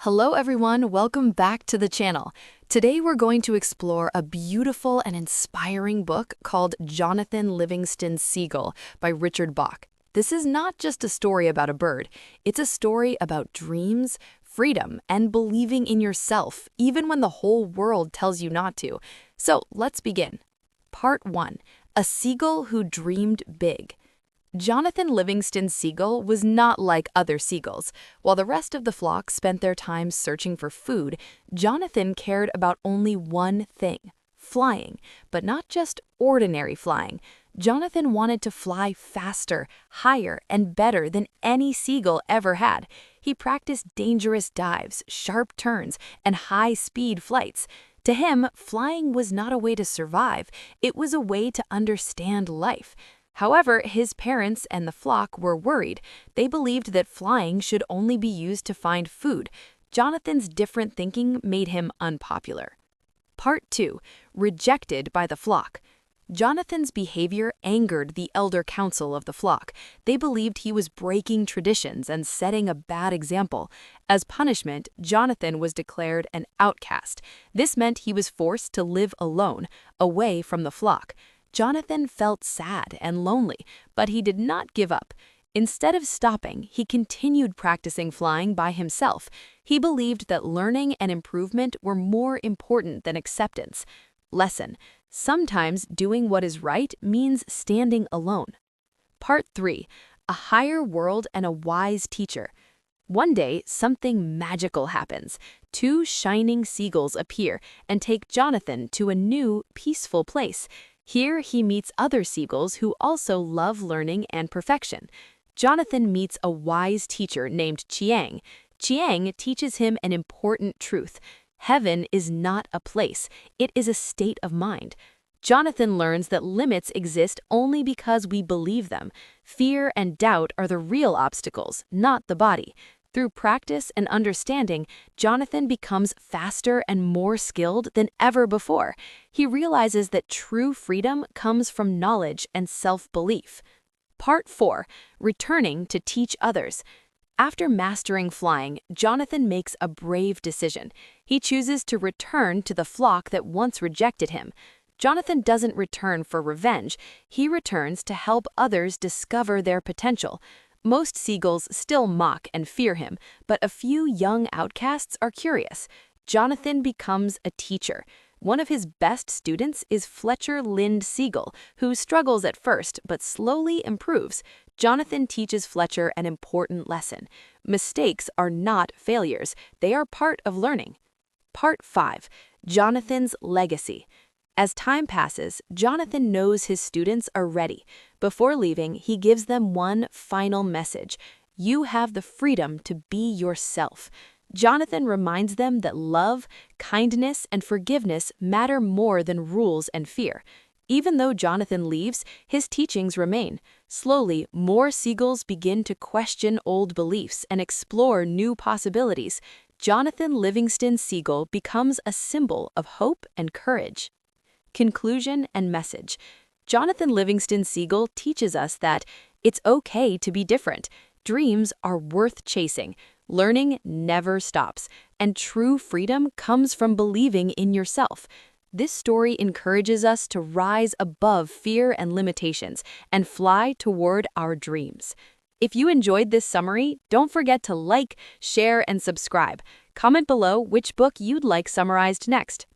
Hello everyone, welcome back to the channel. Today we're going to explore a beautiful and inspiring book called Jonathan Livingston Seagull by Richard Bach. This is not just a story about a bird, it's a story about dreams, freedom, and believing in yourself, even when the whole world tells you not to. So let's begin. Part 1. A Seagull Who Dreamed Big. Jonathan Livingston Seagull was not like other seagulls. While the rest of the flock spent their time searching for food, Jonathan cared about only one thing: flying. But not just ordinary flying. Jonathan wanted to fly faster, higher, and better than any seagull ever had. He practiced dangerous dives, sharp turns, and high-speed flights. To him, flying was not a way to survive, it was a way to understand life. However, his parents and the flock were worried. They believed that flying should only be used to find food. Jonathan's different thinking made him unpopular. Part 2. Rejected by the flock. Jonathan's behavior angered the elder council of the flock. They believed he was breaking traditions and setting a bad example. As punishment, Jonathan was declared an outcast. This meant he was forced to live alone, away from the flock. Jonathan felt sad and lonely, but he did not give up. Instead of stopping, he continued practicing flying by himself. He believed that learning and improvement were more important than acceptance. Lesson: sometimes doing what is right means standing alone. Part 3. A Higher World and a Wise Teacher. One day, something magical happens. Two shining seagulls appear and take Jonathan to a new, peaceful place. Here he meets other seagulls who also love learning and perfection. Jonathan meets a wise teacher named Chiang. Chiang teaches him an important truth: heaven is not a place, it is a state of mind. Jonathan learns that limits exist only because we believe them. Fear and doubt are the real obstacles, not the body. Through practice and understanding, Jonathan becomes faster and more skilled than ever before. He realizes that true freedom comes from knowledge and self-belief. Part 4. Returning to teach others. After mastering flying, Jonathan makes a brave decision. He chooses to return to the flock that once rejected him. Jonathan doesn't return for revenge. He returns to help others discover their potential. Most seagulls still mock and fear him, but a few young outcasts are curious. Jonathan becomes a teacher. One of his best students is Fletcher Lind Seagull, who struggles at first but slowly improves. Jonathan teaches Fletcher an important lesson: mistakes are not failures, they are part of learning. Part 5. Jonathan's Legacy. As time passes, Jonathan knows his students are ready. Before leaving, he gives them one final message: you have the freedom to be yourself. Jonathan reminds them that love, kindness, and forgiveness matter more than rules and fear. Even though Jonathan leaves, his teachings remain. Slowly, more seagulls begin to question old beliefs and explore new possibilities. Jonathan Livingston Seagull becomes a symbol of hope and courage. Conclusion and message. Jonathan Livingston Seagull teaches us that it's okay to be different. Dreams are worth chasing. Learning never stops. And true freedom comes from believing in yourself. This story encourages us to rise above fear and limitations and fly toward our dreams. If you enjoyed this summary, don't forget to like, share, and subscribe. Comment below which book you'd like summarized next.